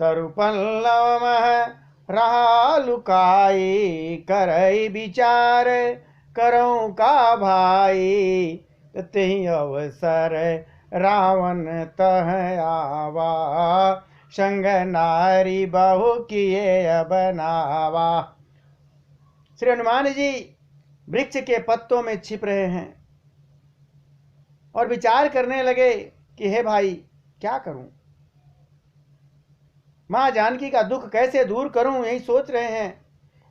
तरुपल्लव रहा लुकाई, करई विचार करऊं का भाई। तेहि अवसर रावण तह आवा, संग नारी बहु किए बनावा। श्री हनुमान जी वृक्ष के पत्तों में छिप रहे हैं और विचार करने लगे कि हे भाई क्या करूं, मां जानकी का दुख कैसे दूर करूं, यही सोच रहे हैं।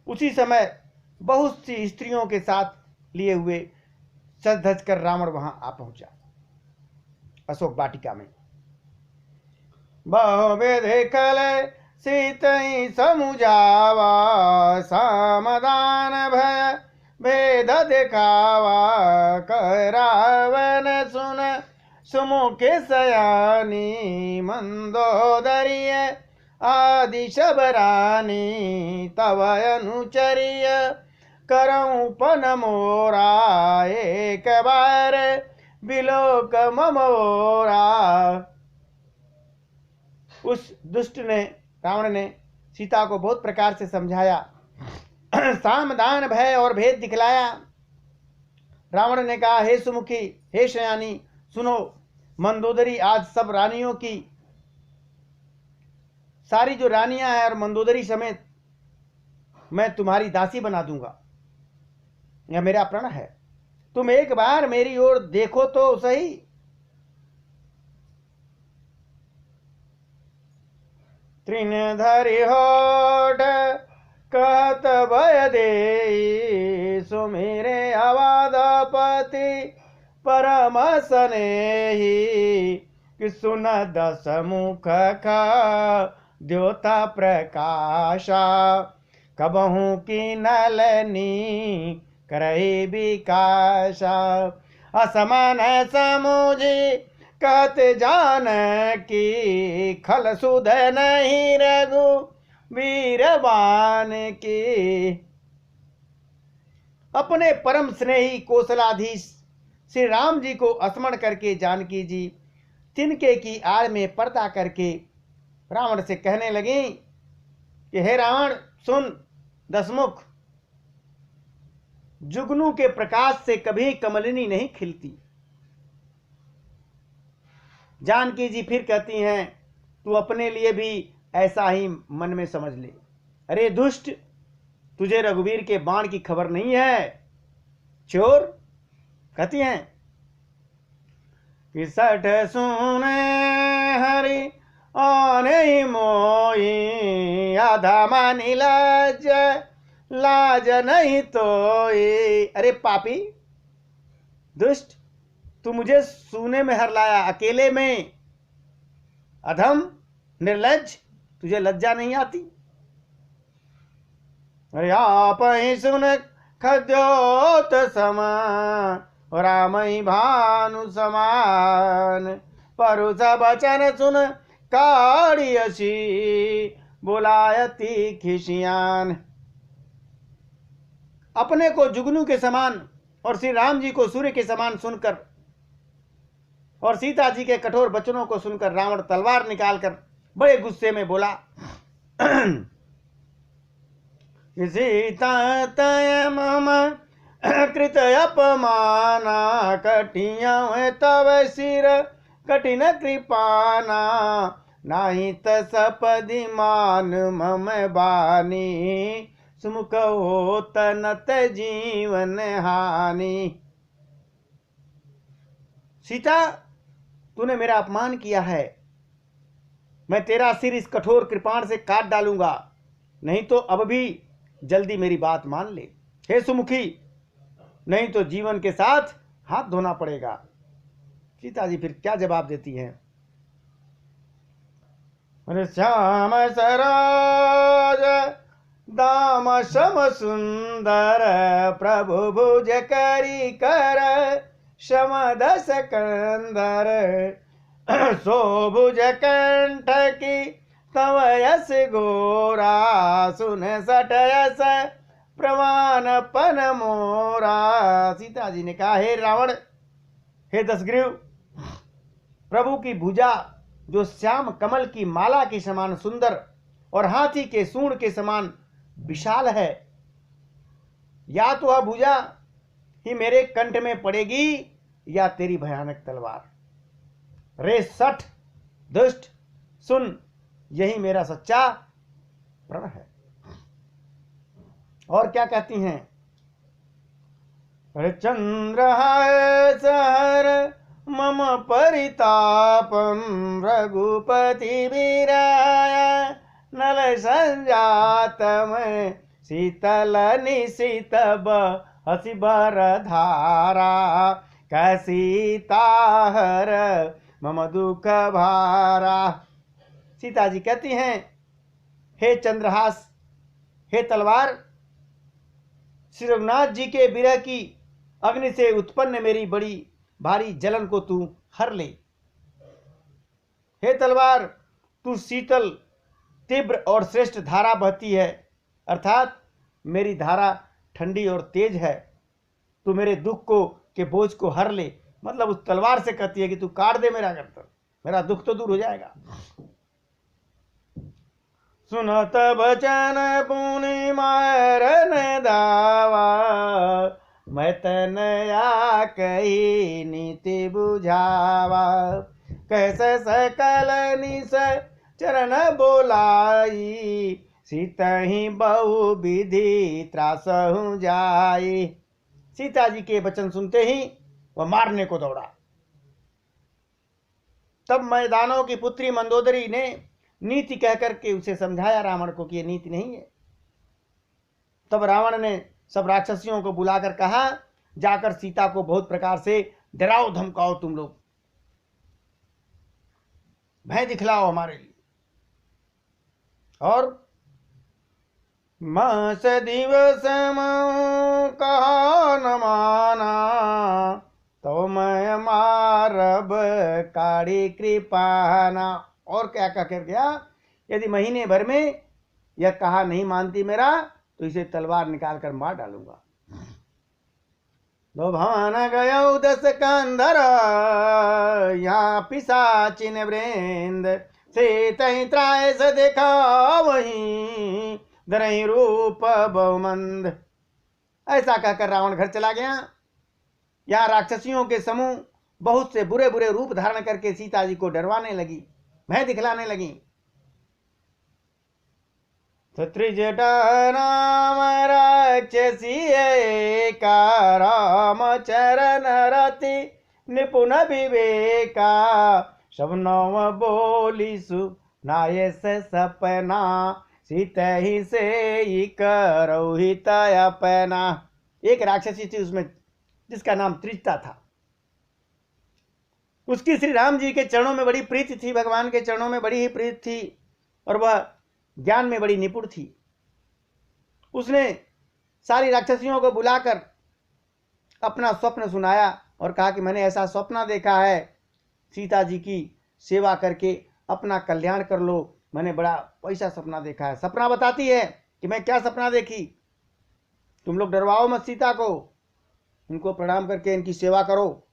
उसी समय बहुत सी स्त्रियों के साथ लिए हुए सज धज कर रावण वहां आ पहुंचा अशोक वाटिका में। बहुविधि कल सीतई समुझावा, सामदान भय भेद दिखावा। करावन सुन सुमुख सयानी, मंदोदरी आदि शबरानी। तव अनुचर्य करऊं पन मोरा, एक बार बिलोक ममोरा। उस दुष्ट ने, रावण ने सीता को बहुत प्रकार से समझाया, सामदान भय और भेद दिखलाया। रावण ने कहा, हे सुमुखी, हे शयानी, सुनो, मंदोदरी आज सब रानियों की, सारी जो रानियां हैं और मंदोदरी समेत मैं तुम्हारी दासी बना दूंगा, यह मेरा प्रण है। तुम एक बार मेरी ओर देखो तो सही। त्रिनधरि होठ कहत भय देई, सुमिरे अवाधपति परम स्नेही। कि सुन दस मुख का द्योता प्रकाशा, कबहू की नलनी करई विकाशा। असमान समुझी कहत जान की, खल सुध नहीं रघु वीरवान की। अपने परम स्नेही कौशलाधीश श्री राम जी को स्मरण करके जानकी जी तिनके की आड़ में पर्दा करके रावण से कहने लगी कि हे रावण सुन, दसमुख, जुगनू के प्रकाश से कभी कमलिनी नहीं खिलती। जानकी जी फिर कहती हैं, तू अपने लिए भी ऐसा ही मन में समझ ले। अरे दुष्ट, तुझे रघुवीर के बाण की खबर नहीं है, चोर। कहती हैं कि सठ सुने हरि आने मोई, आधा मानी लाज लाज नहीं तोई। अरे पापी, दुष्ट, तू मुझे सूने में हर लाया, अकेले में। अधम, निर्लज्ज, तुझे लज्जा नहीं आती। अरे आप ही सुन खद्योत समा, राम ही भानु समान। परुष बचन सुन काड़ियसी, बुलायती खिसियान। अपने को जुगनू के समान और श्री राम जी को सूर्य के समान सुनकर और सीता जी के कठोर वचनों को सुनकर रावण तलवार निकालकर बड़े गुस्से में बोला, सीता तय मम कृत अपमाना, कटिया तव सिर कठिन कृपाना। नाही तसपदि मान मम बानी, सुमुख हो तनत जीवन हानि। सीता, तूने मेरा अपमान किया है, मैं तेरा सिर इस कठोर कृपाण से काट डालूंगा, नहीं तो अब भी जल्दी मेरी बात मान ले। हे सुमुखी, नहीं तो जीवन के साथ हाथ धोना पड़ेगा। सीता जी फिर क्या जवाब देती हैं? अरे श्याम सरोज दाम सम सुंदर, प्रभु भुज करी कर समदस कंदर। सोभुज कंठ की तव यस गोरा, सुन सटयस प्रमाण पन मोरा। सीता जी ने कहा, हे रावण, हे दशग्रीव, प्रभु की भुजा जो श्याम कमल की माला के समान सुंदर और हाथी के सूंड के समान विशाल है, या तो वह भुजा ही मेरे कंठ में पड़ेगी या तेरी भयानक तलवार। रे सठ दुष्ट, सुन, यही मेरा सच्चा प्रण है। और क्या कहती हैं? चंद्रहाय सहर मम परितापम रघुपति वीराय नल संजातम शीतल निशित हसी बर धारा कैसीता हर मम दुख भारा। सीता जी कहती हैं, हे चंद्रहास, हे तलवार, श्री रघुनाथ जी के विरह की अग्नि से उत्पन्न मेरी बड़ी भारी जलन को तू हर ले। हे तलवार, तू शीतल, तीव्र और श्रेष्ठ धारा बहती है, अर्थात मेरी धारा ठंडी और तेज है। तू मेरे दुख को के बोझ को हर ले, मतलब उस तलवार से कहती है कि तू काट दे मेरा गर्दन, मेरा दुख तो दूर हो जाएगा। सुनत बचन पुनि मारन दावा मैं तनया कही नीति बुझावा कैसे सकल निस चरण बोलाई सीतहि बहु विधि त्रासहु जाई। सीता जी के वचन सुनते ही वह मारने को दौड़ा। तब मैदानों की पुत्री मंदोदरी ने नीति कहकर के उसे समझाया रावण को कि यह नीति नहीं है। तब रावण ने सब राक्षसियों को बुलाकर कहा, जाकर सीता को बहुत प्रकार से डराओ धमकाओ, तुम लोग भय दिखलाओ हमारे लिए। और मास दिवस कहा न माना तो मैं मारब काड़ी कृपाना। और क्या क्या कर गया, यदि महीने भर में यह कहा नहीं मानती मेरा तो इसे तलवार निकाल कर मार डालूंगा। दो भवन गयो 10 कंधर यहाँ पिशाचिन वृंद से तही त्राय से देखा वही दरही रूप बहुमंद। ऐसा कहकर रावण घर चला गया। यहाँ राक्षसियों के समूह बहुत से बुरे बुरे रूप धारण करके सीता जी को डरवाने लगी, भय दिखलाने लगी। त्रिजटा राम राक्षसी एका राम चरण रति निपुण विवेका सब नव बोली सुनाये से सपना सीतहि से करौ हित अपना। एक राक्षसी थी उसमें जिसका नाम त्रिजटा था। उसकी श्री राम जी के चरणों में बड़ी प्रीति थी, भगवान के चरणों में बड़ी ही प्रीति थी और वह ज्ञान में बड़ी निपुण थी। उसने सारी राक्षसियों को बुलाकर अपना स्वप्न सुनाया और कहा कि मैंने ऐसा स्वप्न देखा है, सीता जी की सेवा करके अपना कल्याण कर लो। मैंने बड़ा पैसा सपना देखा है। सपना बताती है कि मैं क्या सपना देखी। तुम लोग डरवाओ मत सीता को, उनको प्रणाम करके इनकी सेवा करो।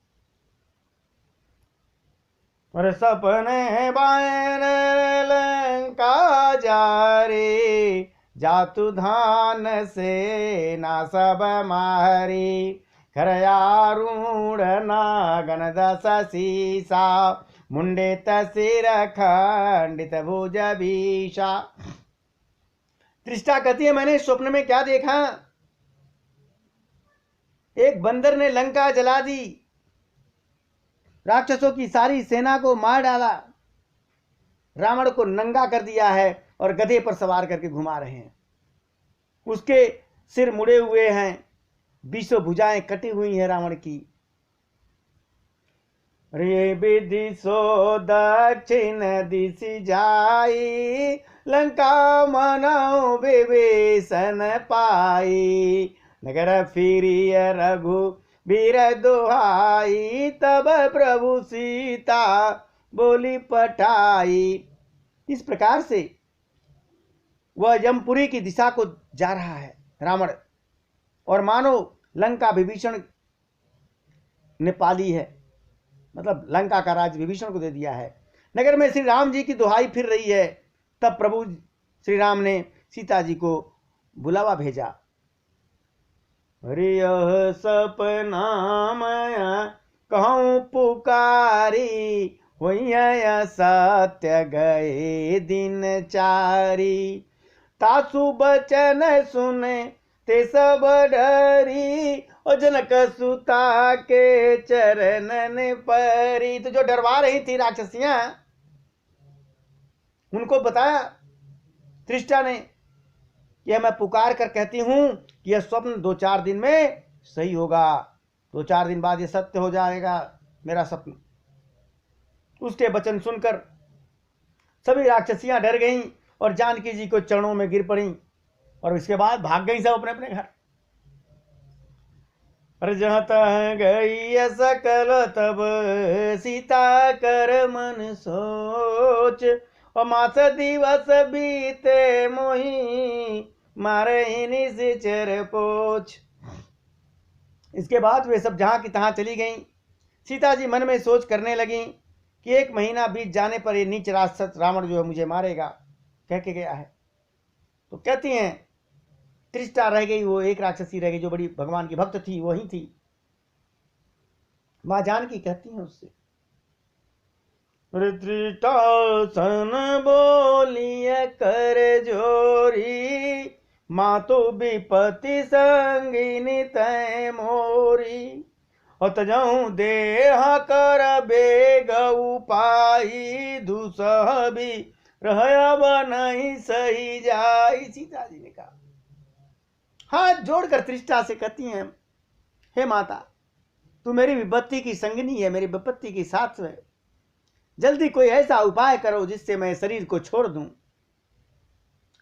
और सपने बायन लंका जा रे जातु धान से ना सब मारी खरयारूढ़ नागन दस सीसा मुंडे तसिर खंडित भुज भीषा। त्रिष्टा कहती है, मैंने स्वप्न में क्या देखा, एक बंदर ने लंका जला दी, राक्षसों की सारी सेना को मार डाला, रावण को नंगा कर दिया है और गधे पर सवार करके घुमा रहे हैं। उसके सिर मुड़े हुए हैं, 20 भुजाएं कटी हुई हैं रावण की। रे विधि सो दक्षिण दिशि जाई लंका मनौ विभीषण पाई नगर फिरिय रघु वीर दुहाई तब प्रभु सीता बोली पठाई। इस प्रकार से वह यमपुरी की दिशा को जा रहा है रावण, और मानो लंका विभीषण ने पाली है, मतलब लंका का राज विभीषण को दे दिया है। नगर में श्री राम जी की दुहाई फिर रही है। तब प्रभु श्री राम ने सीता जी को बुलावा भेजा। अरे यह सपना माया कहूँ पुकारी, वही सत्य गए दिन चारी। तासु बचन सुने ते सब डरी, और जनक सुता के चरणन परी। तो जो डरवा रही थी राक्षसियां, उनको बताया त्रिष्टा ने, यह मैं पुकार कर कहती हूं कि यह स्वप्न 2-4 दिन में सही होगा, 2-4 दिन बाद यह सत्य हो जाएगा मेरा स्वप्न। उसके वचन सुनकर सभी राक्षसियां डर गईं और जानकी जी को चरणों में गिर पड़ी, और इसके बाद भाग गई सब अपने अपने घर। और जहाँ तह गई सकल तब सीता कर मन सोच, और मास दिवस बीते मोही मारे निश्चर पोछ। इसके बाद वे सब जहां की तहां चली गईं। सीता जी मन में सोच करने लगी कि 1 महीना बीत जाने पर ये नीच राक्षस रावण जो है मुझे मारेगा, कह के गया है। तो कहती हैं त्रिष्टा रह गई, वो एक राक्षसी रह गई जो बड़ी भगवान की भक्त थी, वही थी। मां जानकी कहती हैं उससे, त्रिष्टा सन बोलिए कर जोरी, माँ तो विपत्ति संगिनी तय मोरी। और तजऊ देह कर बेग उपाई, दुसह भी रह नहीं सही जाई। सीता जी ने कहा, हाथ जोड़कर त्रिष्टा से कहती हैं, हे माता, तू मेरी विपत्ति की संगिनी है, मेरी विपत्ति की साथ है। जल्दी कोई ऐसा उपाय करो जिससे मैं शरीर को छोड़ दूं।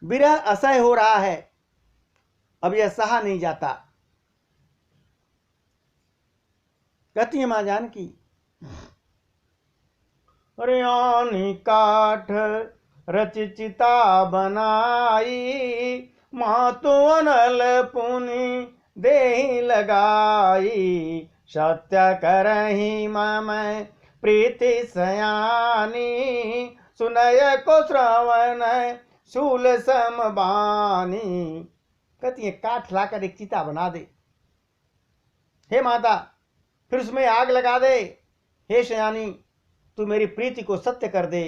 विरह असह्य हो रहा है, अब यह सहा नहीं जाता। कहती है मां जानकी, अरे आनी काठ रचिता बनाई, माँ तो अनल पुनि देहि लगाई। सत्य करही मम प्रीति सयानी, सुनय को श्रवण शूल समबानी। कहती है काठ लाकर एक चिता बना दे हे माता, फिर उसमें आग लगा दे। हे शयानी, तू मेरी प्रीति को सत्य कर दे।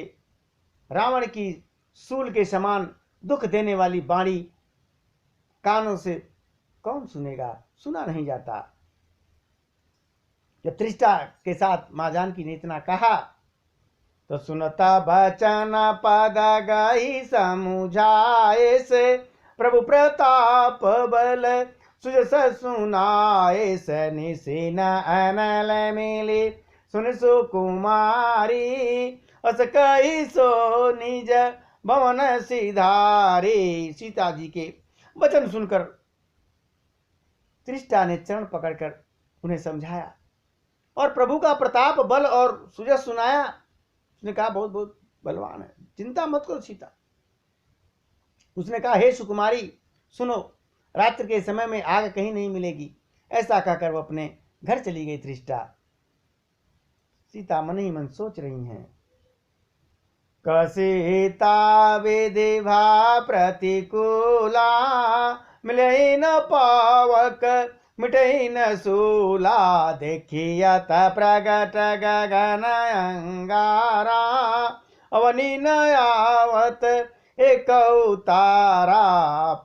रावण की शूल के समान दुख देने वाली बाणी कानों से कौन सुनेगा, सुना नहीं जाता। जब त्रिष्टा के साथ मां जानकी ने इतना कहा तो सुनता बचन पद गई समुझाए से, प्रभु प्रताप बल सुजस सुनाए से। निसिन अनल मिली सुन सुकुमारी, अस कही सो निज भवन सिधारी। सीता जी के वचन सुनकर त्रिष्टा ने चरण पकड़कर उन्हें समझाया और प्रभु का प्रताप बल और सुजस सुनाया। उसने कहा बहुत बहुत बलवान है, चिंता मत करो सीता। उसने कहा हे सुकुमारी सुनो, रात्रि के समय में आग कहीं नहीं मिलेगी। ऐसा कहकर वो अपने घर चली गई त्रिष्टा। सीता मन ही मन सोच रही हैं, कसीता विधिभा प्रतिकूला, मिले न पावक मिटे न सूला। देखियत प्रगट गगन अंगारा, अवनी न आवत एक उतारा।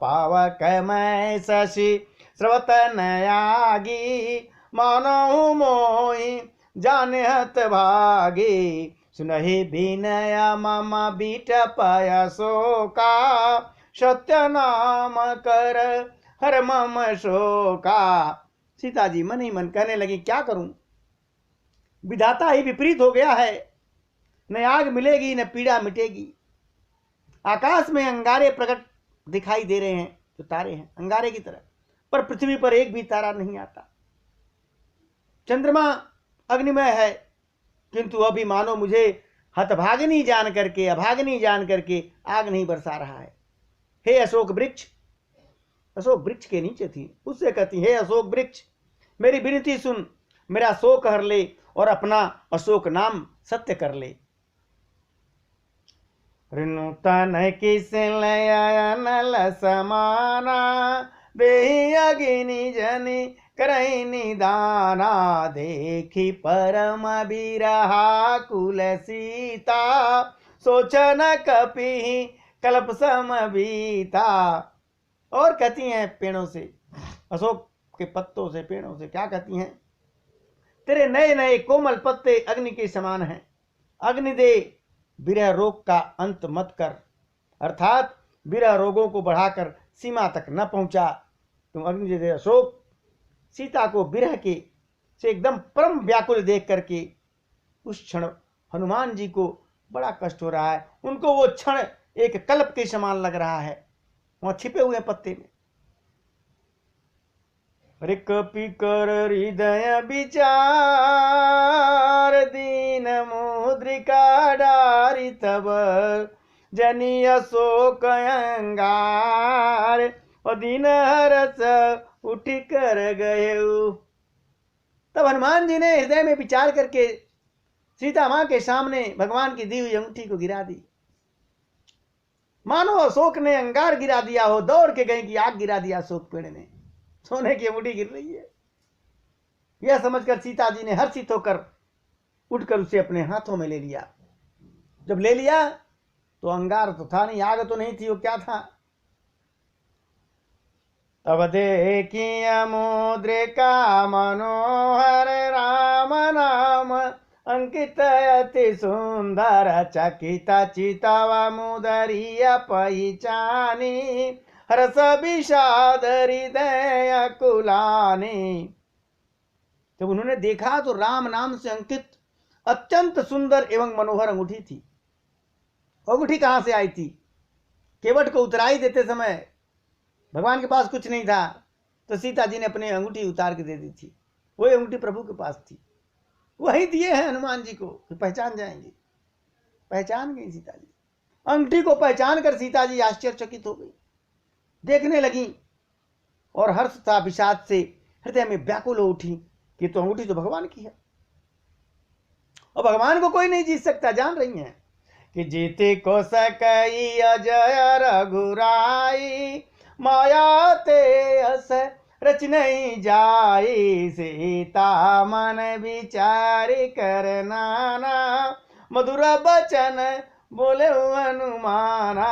पावक मैं शशि स्रवत नयागी, मानहु मोहि जाने हत भागी। सुनहि विनय मम बीटपय शोका, सत्य नाम कर हर मम शोका। सीता जी मन ही मन कहने लगी क्या करूं, विधाता ही विपरीत हो गया है। न आग मिलेगी न पीड़ा मिटेगी। आकाश में अंगारे प्रकट दिखाई दे रहे हैं, जो तारे हैं अंगारे की तरह, पर पृथ्वी पर एक भी तारा नहीं आता। चंद्रमा अग्निमय है, किंतु अभी मानो मुझे हतभागिनी जान करके, अभागिनी जान करके आग नहीं बरसा रहा है। हे अशोक वृक्ष, अशोक वृक्ष के नीचे थी, उससे कहती हे अशोक वृक्ष, मेरी विनती सुन, मेरा शोक हर ले और अपना अशोक नाम सत्य कर ले। नूतन किस नल समाना, देहि अग्नि जनि करई निदाना, देखी परम बिरहा कुल सीता, सोचन कपि कल्प सम बीता। और कहती हैं पेड़ों से, अशोक के पत्तों से, पेड़ों से क्या कहती हैं, तेरे नए नए कोमल पत्ते अग्नि के समान हैं, अग्नि दे, विरह रोग का अंत मत कर, अर्थात विरह रोगों को बढ़ाकर सीमा तक न पहुंचा। तुम अग्नि दे अशोक। सीता को विरह के से एकदम परम व्याकुल देख करके उस क्षण हनुमान जी को बड़ा कष्ट हो रहा है। उनको वो क्षण एक कल्प के समान लग रहा है, वहां छिपे हुए पत्ते में। कपि कर हृदय विचार, दीन मुद्रिका डारी तब, जनि अशोक अंगार, और दीन हरस उठ कर गए। तब हनुमान जी ने हृदय में विचार करके सीता मां के सामने भगवान की दी हुई अंगूठी को गिरा दी। मानो अशोक ने अंगार गिरा दिया हो, दौड़ के गए कि आग गिरा दिया अशोक पेड़ ने, सोने की अंगूठी गिर रही है। यह समझकर सीता जी ने हर्षित होकर उठकर उसे अपने हाथों में ले लिया। जब ले लिया तो अंगार तो था नहीं, आग तो नहीं थी, वो क्या था। तब देखी मुद्रिका मनोहर, राम नाम अंकित अति सुंदर, चकित चितव मुदरिया पहिचानी, हर्ष विषाद हृदय कुलानी। जब उन्होंने देखा तो राम नाम से अंकित अत्यंत सुंदर एवं मनोहर अंगूठी थी। अंगूठी कहां से आई थी? केवट को उतराई देते समय भगवान के पास कुछ नहीं था, तो सीता जी ने अपनी अंगूठी उतार के दे दी थी। वही अंगूठी प्रभु के पास थी, वही दिए हैं हनुमान जी को कि पहचान जाएंगे। पहचान गई सीता जी। अंगूठी को पहचान कर सीता जी आश्चर्यचकित हो गई, देखने लगी और हर्ष था विषाद से हृदय में व्याकुल हो उठी कि तो अंगूठी तो भगवान की है, और भगवान को कोई नहीं जीत सकता। जान रही हैं कि जीते को सकई अजय रघुराई, माया ते अस रच नहीं जाई, सीता मन विचार कर नाना, मधुर बचन बोले हनुमाना।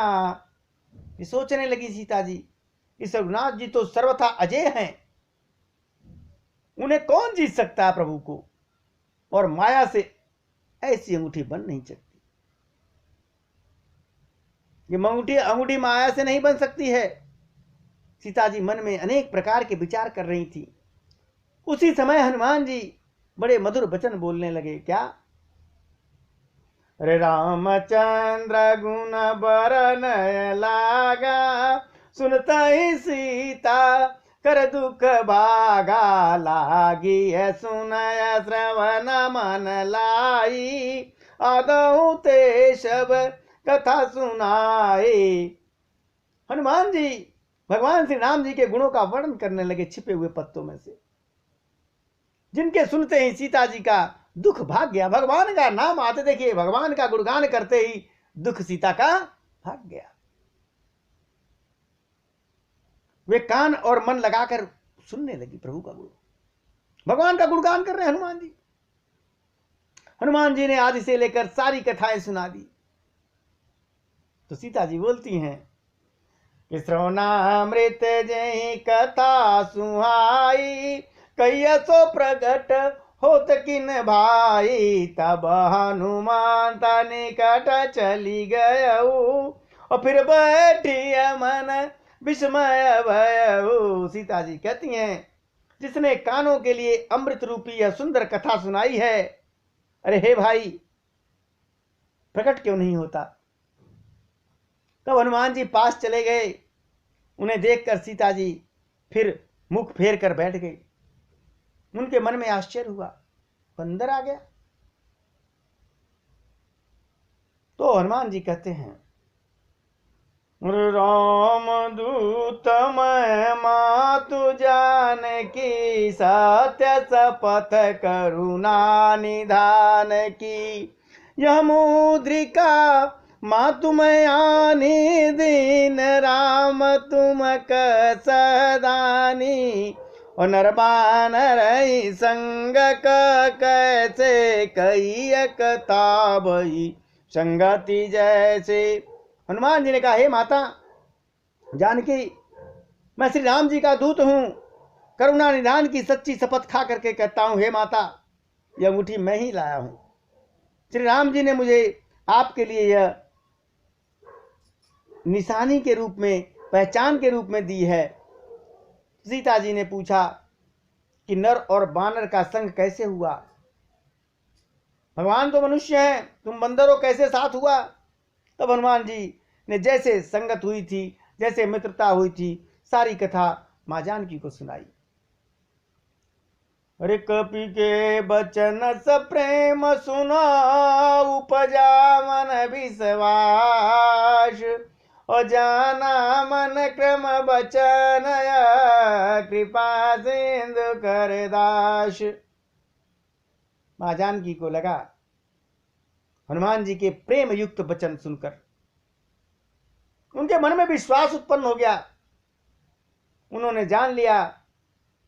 ये सोचने लगी सीता जी, इस रघुनाथ जी तो सर्वथा अजय हैं, उन्हें कौन जीत सकता है प्रभु को, और माया से ऐसी अंगूठी बन नहीं सकती। ये अंगूठी माया से नहीं बन सकती है। सीता जी मन में अनेक प्रकार के विचार कर रही थी। उसी समय हनुमान जी बड़े मधुर वचन बोलने लगे। क्या? अरे रामचंद्र गुण बरन लागा, सुनता ही सीता कर दुख भागा, लागी है सुनय श्रवण मन लाई, आदऊ ते सब कथा सुनाई। हनुमान जी भगवान श्री राम जी के गुणों का वर्णन करने लगे छिपे हुए पत्तों में से, जिनके सुनते ही सीता जी का दुख भाग गया। भगवान का नाम आते, देखिए भगवान का गुणगान करते ही दुख सीता का भाग गया। वे कान और मन लगाकर सुनने लगी प्रभु का गुण। भगवान का गुणगान कर रहे हैं हनुमान जी। हनुमान जी ने आदि से लेकर सारी कथाएं सुना दी। तो सीता जी बोलती हैं कि श्रवणामृत जय कथा सुहाई, कैसो प्रगट होत किन भाई, तब हनुमान निकट चली गयऊ, और फिर बैठी मन विस्मय भयऊ। सीता जी कहती हैं, जिसने कानों के लिए अमृत रूपी यह सुंदर कथा सुनाई है, अरे हे भाई प्रकट क्यों नहीं होता। तब हनुमान जी पास चले गए। उन्हें देखकर सीता जी फिर मुख फेर कर बैठ गई। उनके मन में आश्चर्य हुआ, बंदर आ गया। तो हनुमान जी कहते हैं, राम दूत मैं मातु जान की, सत्य शपथ करुणा निधान की, यह मुद्रिका माँ तुम आनी दीन राम तुम कसदानी, और नरबान रही संग कैसे कही कथा बही संगति जैसे। हनुमान जी ने कहा, हे माता जानकी, मैं श्री राम जी का दूत हूं, करुणा निधान की सच्ची शपथ खा करके कहता हूं, हे माता यह अंगूठी मैं ही लाया हूं। श्री राम जी ने मुझे आपके लिए यह निशानी के रूप में, पहचान के रूप में दी है। सीता जी ने पूछा कि नर और बानर का संग कैसे हुआ? भगवान तो मनुष्य हैं, तुम बंदरों कैसे साथ हुआ? तब हनुमान जी ने जैसे संगत हुई थी, जैसे मित्रता हुई थी, सारी कथा मां जानकी को सुनाई। अरे कपि के बचन स प्रेम सुना, उपजा मन विश्वास, और जाना मन क्रम बचन कृपा सिंधु कर दास। मां जानकी को लगा हनुमान जी के प्रेम युक्त वचन सुनकर उनके मन में विश्वास उत्पन्न हो गया। उन्होंने जान लिया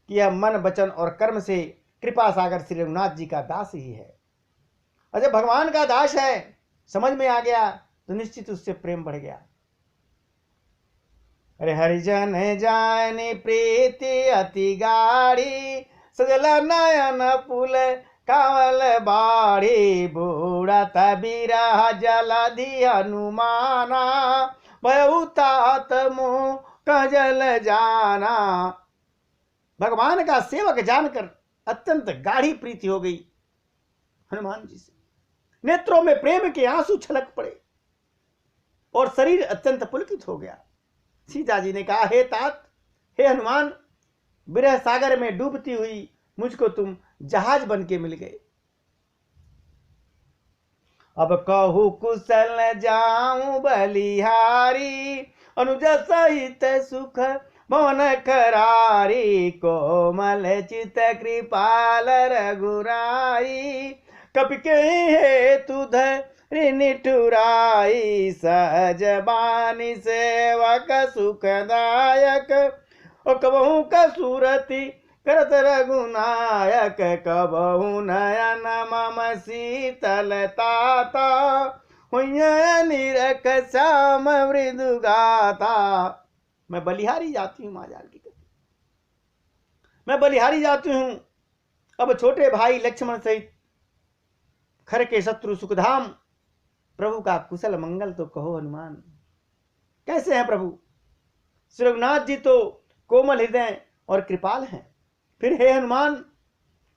कि यह मन वचन और कर्म से कृपा सागर श्री रघुनाथ जी का दास ही है। और जब भगवान का दास है समझ में आ गया तो निश्चित उससे प्रेम बढ़ गया। अरे हरिजन जानी प्रीति अति गाढ़ी, सजल नयन पुल कावल बाड़ी, बूढ़ा तबीरा जलधि हनुमाना, भयउतात मोह कजल जाना। भगवान का सेवक जानकर अत्यंत गाढ़ी प्रीति हो गई हनुमान जी से। नेत्रों में प्रेम के आंसू छलक पड़े और शरीर अत्यंत पुलकित हो गया। सीता जी ने कहा, हे तात, हे हनुमान, विरह सागर में डूबती हुई मुझको तुम जहाज बन के मिल गए। अब कहू कुशल जाऊं बलिहारी, अनुज सहित सुख भवन करारी, कोमल चित कृपाल रघुराई, कपि के हेतु धरि निठुराई, सहज बानी सेवक सुखदायक, और कबहू कसुरति करत रघुनायक, कबहू नयन मम शीतलताता, हुइय निरख श्याम मृदु गाथा। मैं बलिहारी जाती हूं, मां जानकी कहती, मैं बलिहारी जाती हूं। अब छोटे भाई लक्ष्मण सहित खर के शत्रु सुखधाम प्रभु का कुशल मंगल तो कहो हनुमान। कैसे हैं प्रभु? श्री रघुनाथ जी तो कोमल हृदय और कृपाल हैं, फिर हे हनुमान,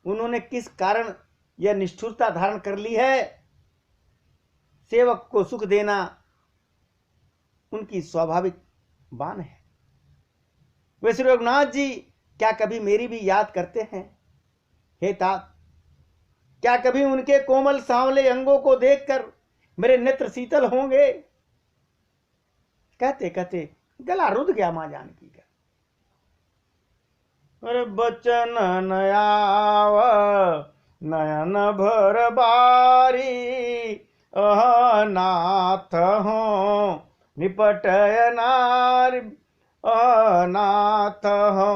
उन्होंने किस कारण यह निष्ठुरता धारण कर ली है? सेवक को सुख देना उनकी स्वाभाविक बान है। वे श्री रघुनाथ जी क्या कभी मेरी भी याद करते हैं? हे तात, क्या कभी उनके कोमल सांवले अंगों को देखकर मेरे नेत्र शीतल होंगे? कहते कहते गला रुध गया मां जानकी का। अरे बचन नयाव नयन भर बारी, अनाथ हो निपटय नारी, अनाथ हो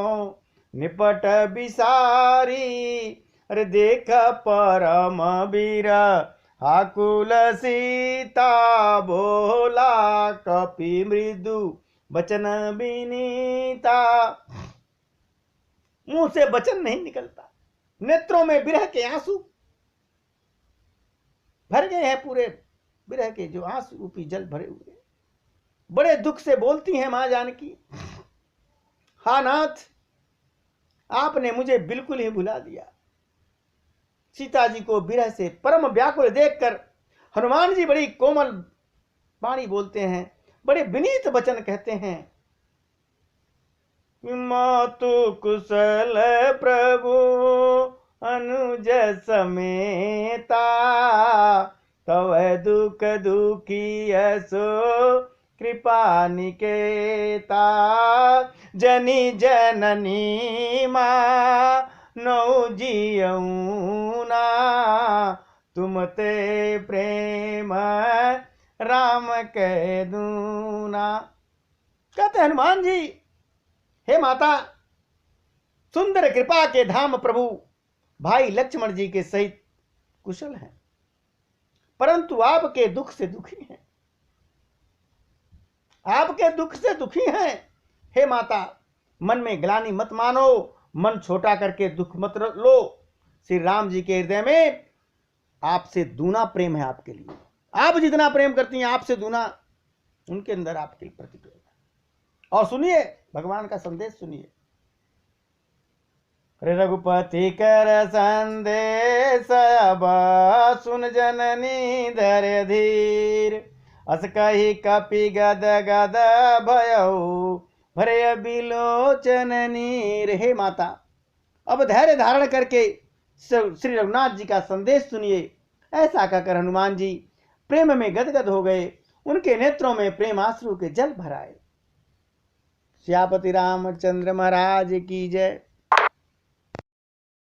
निपट बिसारी। अरे देख परम वीर आकुल सीता, बोला कपि मृदु वचन विनीता। मुंह से वचन नहीं निकलता, नेत्रों में विरह के आंसू भर गए हैं, पूरे विरह के जो आंसू रूपी जल भरे हुए। बड़े दुख से बोलती हैं मां जानकी, हा नाथ, आपने मुझे बिल्कुल ही भुला दिया। सीता जी को विरह से परम व्याकुल देखकर हनुमान जी बड़ी कोमल वाणी बोलते हैं, बड़े विनीत वचन कहते हैं। मातु कुशल प्रभु अनुज समेता, तव दुख दुखी सो कृपा निकेता। जनी जननी मां नौ जियऊना, तुम ते प्रेम राम कह दूना। कहते हनुमान जी, हे माता, सुंदर कृपा के धाम प्रभु भाई लक्ष्मण जी के सहित कुशल हैं, परंतु आपके दुख से दुखी हैं, आपके दुख से दुखी हैं। हे माता, मन में ग्लानि मत मानो, मन छोटा करके दुख मत लो। श्री राम जी के हृदय में आपसे दूना प्रेम है आपके लिए। आप जितना प्रेम करती हैं आपसे दूना उनके अंदर आपके प्रति प्रेम है। और सुनिए भगवान का संदेश सुनिए। रघुपति कर संदेश अब सुन जननी धर धीर, अस कही कपि गद गद भयउ भरे बिलोचन नीर। हे माता, अब धैर्य धारण करके श्री रघुनाथ जी का संदेश सुनिए। ऐसा कहकर हनुमान जी प्रेम में गदगद हो गए, उनके नेत्रों में प्रेमाश्रु के जल भराए। सियापति रामचंद्र महाराज की जय।